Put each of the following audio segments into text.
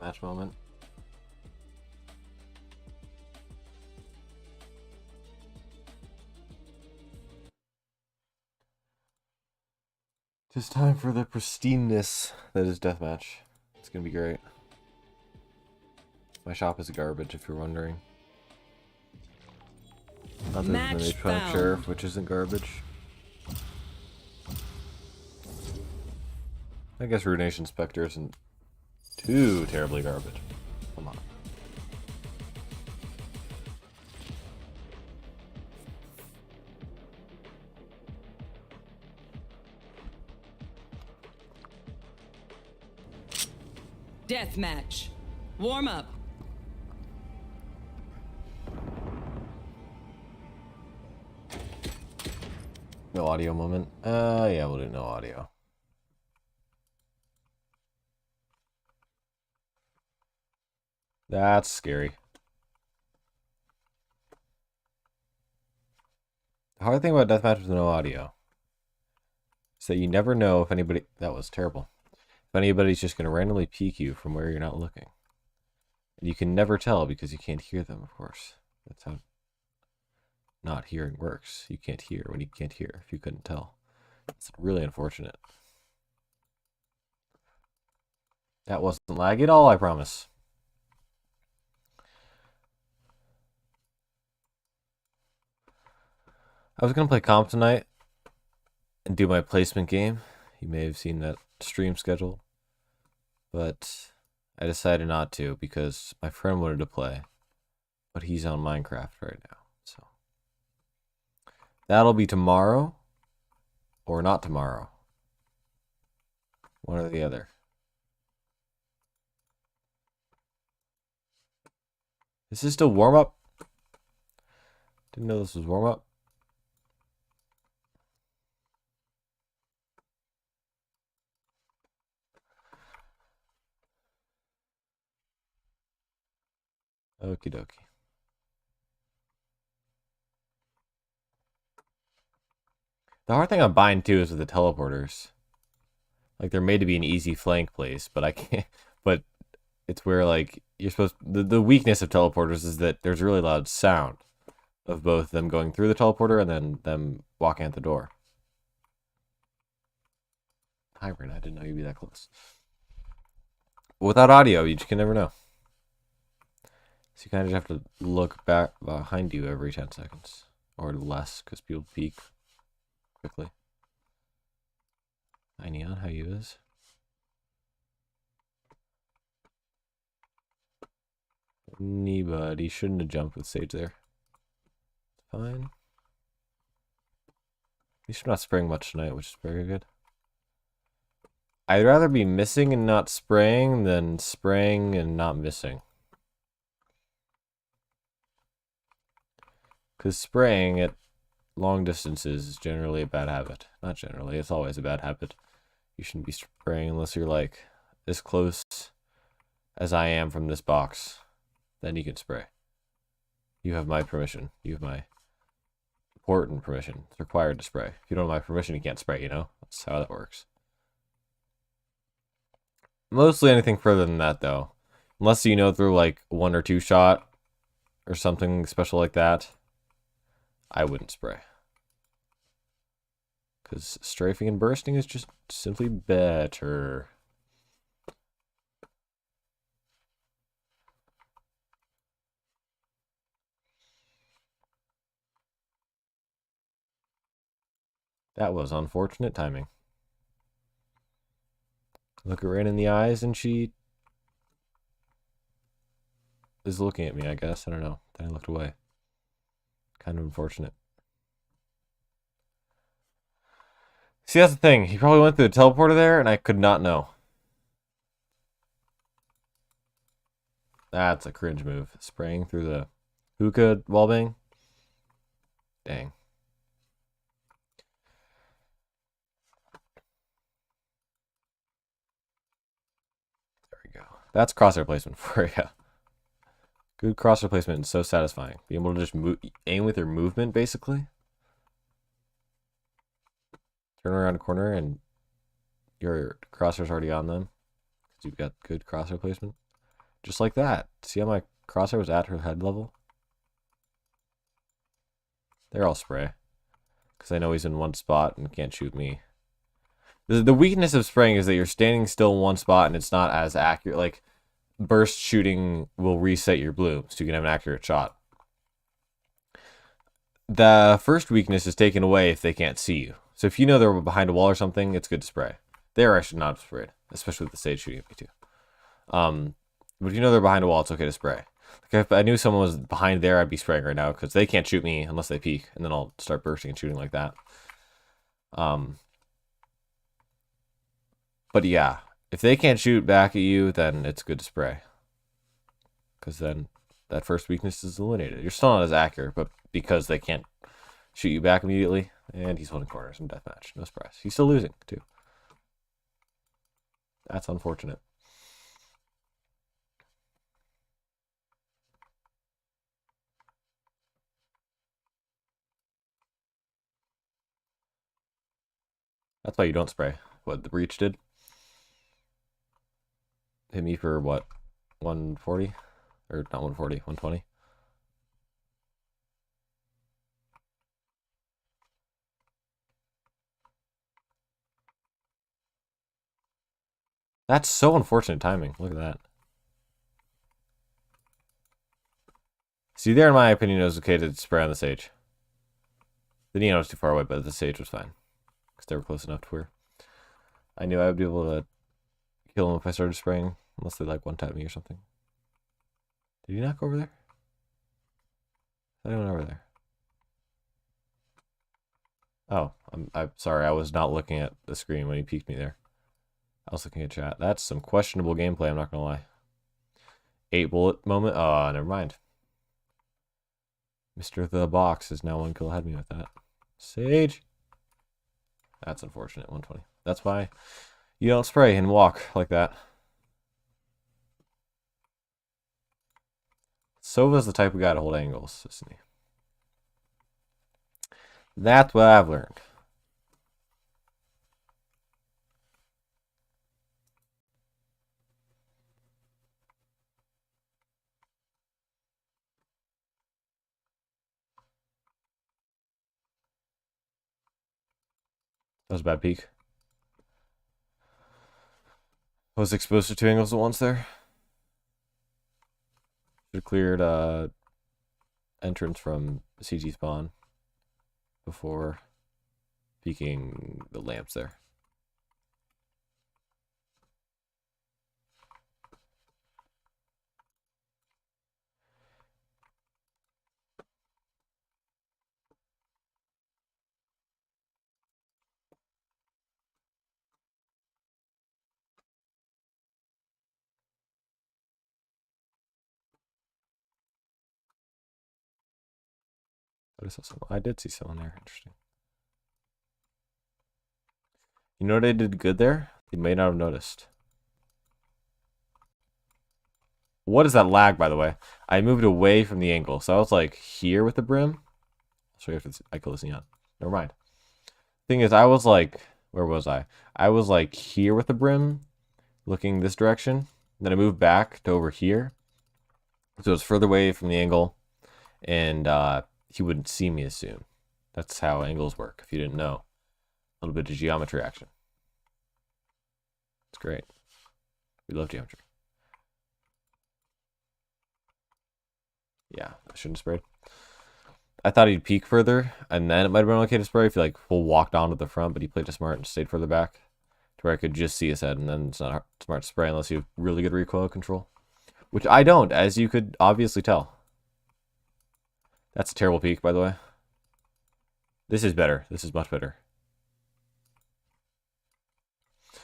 Match moment. Just time for the pristineness that is Deathmatch. It's gonna be great. My shop is garbage, if you're wondering. Other than the Mage Punk Sheriff, which isn't garbage. I guess Ruination Spectre isn't too terribly garbage. Come on. Deathmatch. Warm up. No audio moment. Yeah, we'll do no audio. That's scary. The hard thing about Deathmatch with no audio is that you never know if anybody... That was terrible. If anybody's just going to randomly peek you from where you're not looking. And you can never tell because you can't hear them, of course. That's how not hearing works. You can't hear when you can't hear, if you couldn't tell. It's really unfortunate. That wasn't laggy at all, I promise. I was going to play comp tonight and do my placement game. You may have seen that stream schedule. But I decided not to because my friend wanted to play. But he's on Minecraft right now. So that'll be tomorrow or not tomorrow. One or the other. Is this still warm up? Didn't know this was warm up. Okie dokie. The hard thing on Bind too is with the teleporters. Like they're made to be an easy flank place, but I can't. But it's where like you're supposed. The weakness of teleporters is that there's really loud sound of both them going through the teleporter and then them walking out the door. Hi, Bryn. I didn't know you'd be that close. Without audio, you just can never know. So you kind of just have to look back behind you every 10 seconds. Or less, because people peek quickly. Hi, Neon. How you is? Anybody shouldn't have jumped with Sage there. Fine. At least I'm not spraying much tonight, which is very good. I'd rather be missing and not spraying than spraying and not missing. Because spraying at long distances is generally a bad habit. Not generally, it's always a bad habit. You shouldn't be spraying unless you're like as close as I am from this box. Then you can spray. You have my permission. You have my important permission. It's required to spray. If you don't have my permission, you can't spray, you know? That's how that works. Mostly anything further than that, though. Unless you know through like 1 or 2 shot or something special like that, I wouldn't spray. Because strafing and bursting is just simply better. That was unfortunate timing. Look her right in the eyes and she is looking at me, I guess. I don't know. Then I looked away. Kind of unfortunate. See, that's the thing. He probably went through the teleporter there, and I could not know. That's a cringe move. Spraying through the hookah wallbang. Dang. There we go. That's crosshair placement for you. Good crosshair placement is so satisfying. Being able to just aim with your movement, basically. Turn around a corner and your crosshair's already on them. Because you've got good crosshair placement. Just like that. See how my crosshair was at her head level? They're all spray. Because I know he's in one spot and can't shoot me. The weakness of spraying is that you're standing still in one spot and it's not as accurate. Like, burst shooting will reset your bloom, so you can have an accurate shot. The first weakness is taken away if they can't see you. So if you know they're behind a wall or something, it's good to spray. There, I should not have sprayed, especially with the sage shooting at me too. But if you know they're behind a wall, it's okay to spray. Like if I knew someone was behind there, I'd be spraying right now because they can't shoot me unless they peek, and then I'll start bursting and shooting like that. But yeah, if they can't shoot back at you, then it's good to spray. Because then that first weakness is eliminated. You're still not as accurate, but because they can't shoot you back immediately, and he's holding corners in deathmatch. No surprise. He's still losing, too. That's unfortunate. That's why you don't spray. What the breach did? Hit me for what? 140? Or not 140, 120? That's so unfortunate timing. Look at that. See, there, in my opinion, it was okay to spray on the sage. The neon was too far away, but the sage was fine. Because they were close enough to where I knew I would be able to kill them if I started spraying. Unless they like one-tap me or something. Did he not go over there? I went over there. Oh, I'm sorry. I was not looking at the screen when he peeked me there. I was looking at chat. That's some questionable gameplay, I'm not going to lie. 8 bullet moment. Oh, never mind. Mr. The Box is now 1 kill ahead of me with that. Sage. That's unfortunate. 120. That's why you don't spray and walk like that. Sova's the type of guy to hold angles, isn't he? That's what I've learned. That was a bad peek. I was exposed to 2 angles at once there. Should have cleared entrance from CG spawn before peeking the lamps there. I did see someone there. Interesting. You know what I did good there? You may not have noticed. What is that lag, by the way? I moved away from the angle. So I was like here with the brim. I'll show you if I kill this neon. Never mind. Thing is, I was like, where was I? I was like here with the brim, looking this direction. Then I moved back to over here. So it's further away from the angle. And he wouldn't see me as soon. That's how angles work, if you didn't know. A little bit of geometry action. It's great. We love geometry. Yeah, I shouldn't have sprayed. I thought he'd peek further, and then it might have been okay to spray if he like full walked onto the front, but he played it smart and stayed further back to where I could just see his head, and then it's not smart to spray unless you have really good recoil control. Which I don't, as you could obviously tell. That's a terrible peek, by the way. This is better. This is much better.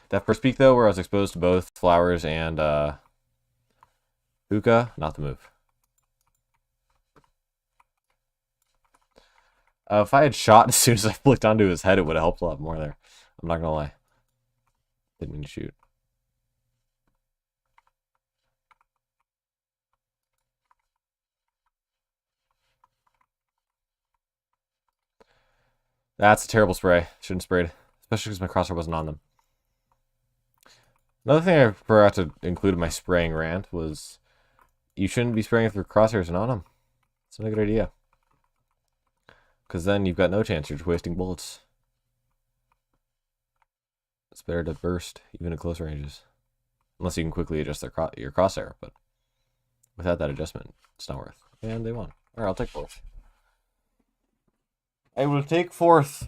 That first peek, though, where I was exposed to both flowers and hookah, not the move. If I had shot as soon as I flicked onto his head, it would have helped a lot more there. I'm not going to lie. Didn't mean to shoot. That's a terrible spray. Shouldn't have sprayed. Especially because my crosshair wasn't on them. Another thing I forgot to include in my spraying rant was you shouldn't be spraying through crosshairs and on them. It's not a good idea. Because then you've got no chance. You're just wasting bullets. It's better to burst, even at close ranges. Unless you can quickly adjust your crosshair, but without that adjustment, it's not worth. And they won. Alright, I'll take fourth. I will take fourth.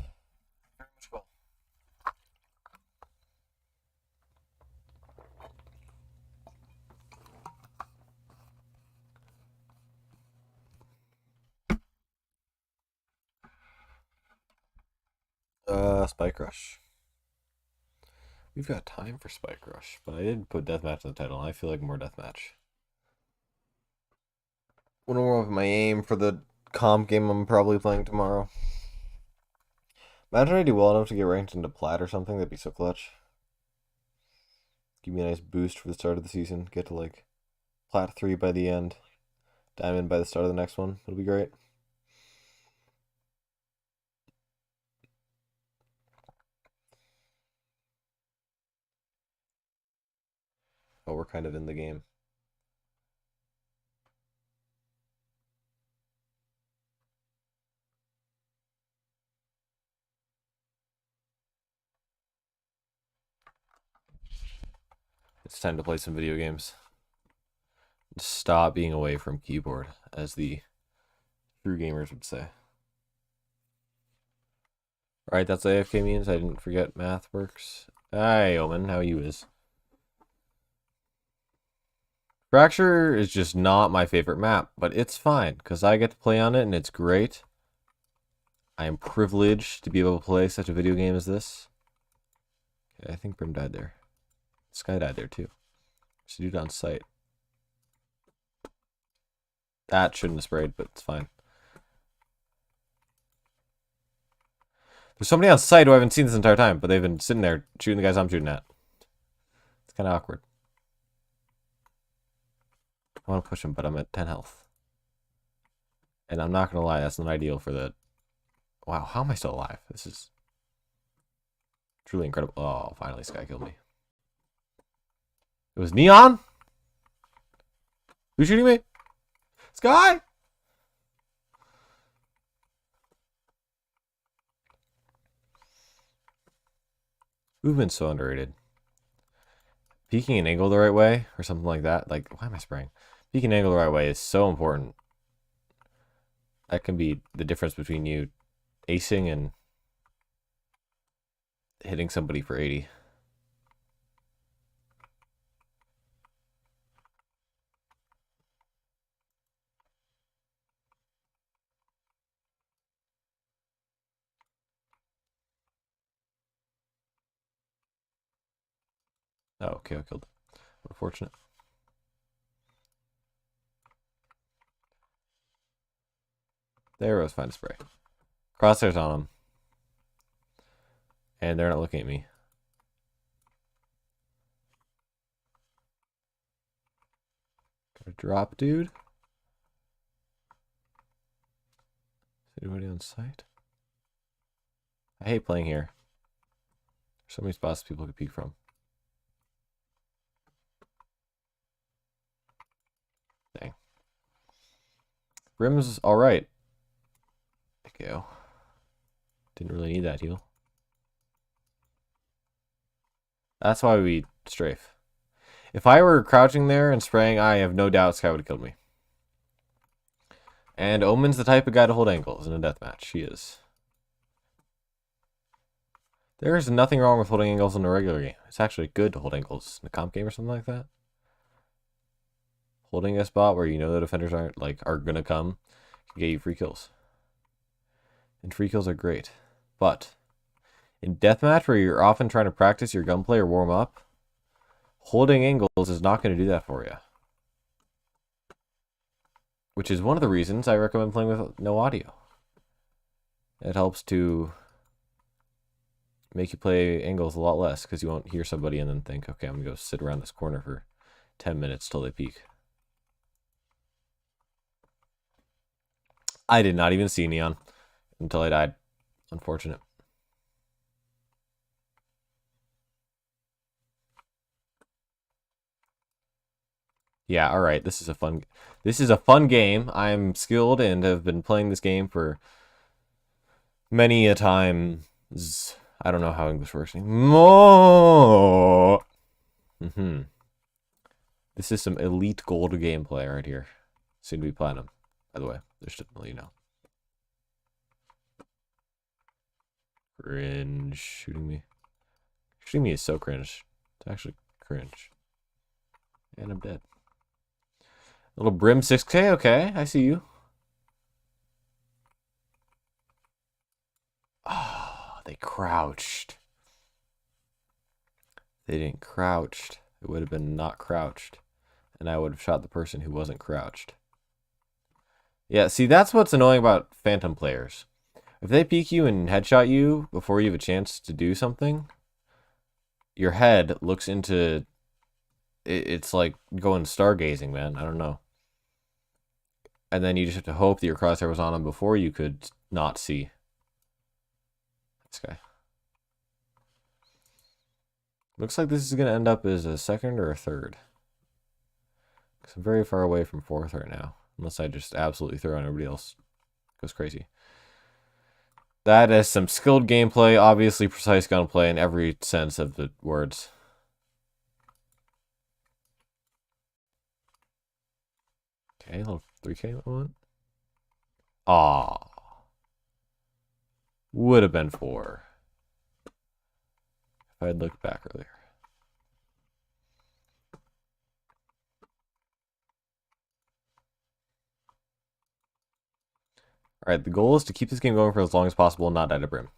Spike Rush. We've got time for Spike Rush, but I did put Deathmatch in the title, and I feel like more Deathmatch. Wonder more of my aim for the comp game I'm probably playing tomorrow. Imagine I do well enough to get ranked into Plat or something, that'd be so clutch. Give me a nice boost for the start of the season. Get to like Plat 3 by the end. Diamond by the start of the next one. It'll be great. Oh, we're kind of in the game. It's time to play some video games. Stop being away from keyboard, as the true gamers would say. Alright, that's AFK means. I didn't forget math works. Hi, Omen. How you is? Fracture is just not my favorite map, but it's fine, because I get to play on it, and it's great. I am privileged to be able to play such a video game as this. Okay, I think Brim died there. Sky died there, too. There's a dude on site. That shouldn't have sprayed, but it's fine. There's somebody on site who I haven't seen this entire time, but they've been sitting there shooting the guys I'm shooting at. It's kind of awkward. I want to push him, but I'm at 10 health. And I'm not going to lie, that's not ideal for the... Wow, how am I still alive? This is truly incredible. Oh, finally Sky killed me. It was Neon? Who's shooting me? Sky! Movement's so underrated. Peeking an angle the right way, or something like that. Like, why am I spraying? Peeking an angle the right way is so important. That can be the difference between you acing and hitting somebody for 80. Oh, okay, I killed it. Unfortunate. There was fine to spray. Crosshairs on them. And they're not looking at me. Got a drop, dude. Is anybody on site? I hate playing here. There's so many spots people could peek from. Dang. Brim's alright. There you go. Didn't really need that heal. That's why we strafe. If I were crouching there and spraying, I have no doubt Sky would have killed me. And Omen's the type of guy to hold angles in a deathmatch. She is. There's nothing wrong with holding angles in a regular game. It's actually good to hold angles in a comp game or something like that. Holding a spot where you know the defenders are gonna come can get you free kills. And free kills are great. But in deathmatch, where you're often trying to practice your gunplay or warm up, holding angles is not going to do that for you. Which is one of the reasons I recommend playing with no audio. It helps to make you play angles a lot less, because you won't hear somebody and then think, okay, I'm going to go sit around this corner for 10 minutes till they peek. I did not even see Neon until I died. Unfortunate. Yeah, all right. This is a fun game. I'm skilled and have been playing this game for many a time. I don't know how English works anymore. This is some elite gold gameplay right here. Soon to be platinum, by the way. Just to let you know. Cringe. Shooting me. Shooting me is so cringe. It's actually cringe. And I'm dead. Little Brim 6K, okay. I see you. Oh, they crouched. They didn't crouched. It would have been not crouched. And I would have shot the person who wasn't crouched. Yeah, see, that's what's annoying about Phantom players. If they peek you and headshot you before you have a chance to do something, your head looks into... It's like going stargazing, man. I don't know. And then you just have to hope that your crosshair was on them before you could not see. This guy. Looks like this is going to end up as a second or a third. Because I'm very far away from fourth right now. Unless I just absolutely throw on everybody else. Goes crazy. That is some skilled gameplay. Obviously precise gunplay in every sense of the words. Okay, little 3K one. Aw. Would have been 4. If I had looked back earlier. Alright, the goal is to keep this game going for as long as possible and not die to Brim.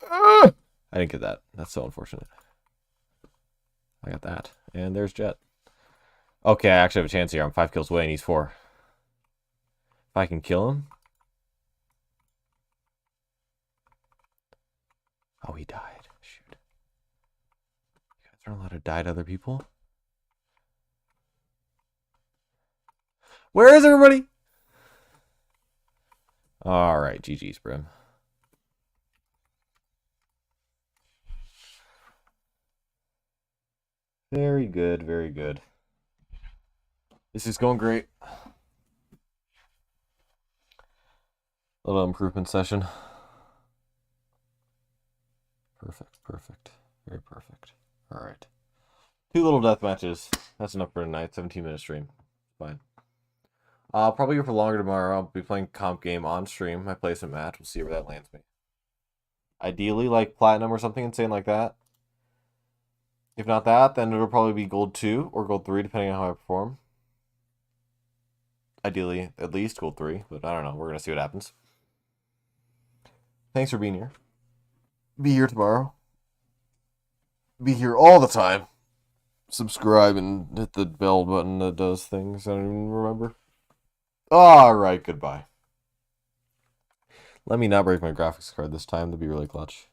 I didn't get that. That's so unfortunate. I got that. And there's Jet. Okay, I actually have a chance here. I'm 5 kills away and he's 4. If I can kill him. Oh, he died. Shoot. You guys aren't allowed to die to other people? Where is everybody? Alright, GG's, Brim. Very good, very good. This is going great. Little improvement session. Perfect, perfect. Very perfect. Alright. 2 little death matches. That's enough for tonight. 17-minute stream. Fine. I'll probably go for longer tomorrow. I'll be playing comp game on stream. My placement match. We'll see where that lands me. Ideally, like platinum or something insane like that. If not that, then it'll probably be gold 2 or gold 3, depending on how I perform. Ideally, at least gold 3, but I don't know. We're going to see what happens. Thanks for being here. Be here tomorrow. Be here all the time. Subscribe and hit the bell button that does things. I don't even remember. Alright, goodbye. Let me not break my graphics card this time. That'd be really clutch.